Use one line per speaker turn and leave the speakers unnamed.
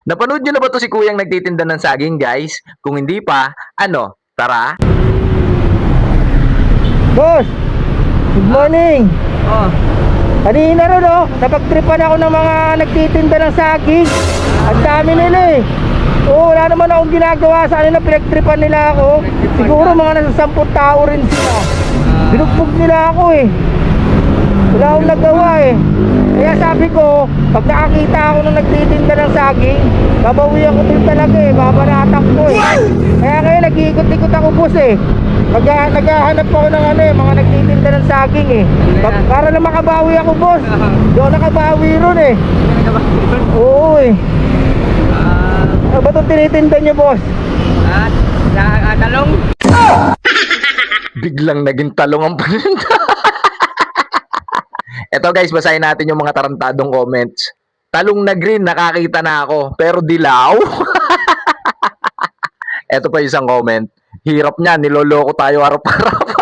Napanood nyo na ba to si Kuyang nagtitinda ng saging, guys? Kung hindi pa, ano, tara?
Boss, good morning.
Oh,
Kanina ron napagtripan ako ng mga nagtitinda ng saging. Ang dami nila eh. Oo, wala naman akong ginagawa sa kanila, pinagtripan nila ako. Siguro mga nasa 10 tao rin sila. Binugbog nila ako eh. Wala akong nagawa eh. Kaya sabi ko, pag nakakita ako ng nagtitinda ng saging, babawian ko din talaga eh, babaratak ko eh. Kaya ngayon nag-iikot-ikot ako, boss eh. Naghahanap ako ng mga nagtitinda ng saging eh. Para lang makabawi ako, boss. Di ako nakabawi ron eh. Oo eh. Ano ba itong tinitinda nyo, boss?
talong.
Biglang naging talong ang paninda. Eto guys, basahin natin yung mga tarantadong comments. Talong na green, nakakita na ako. Pero dilaw? Eto pa isang comment. Hirap niya, niloloko tayo araw-araw.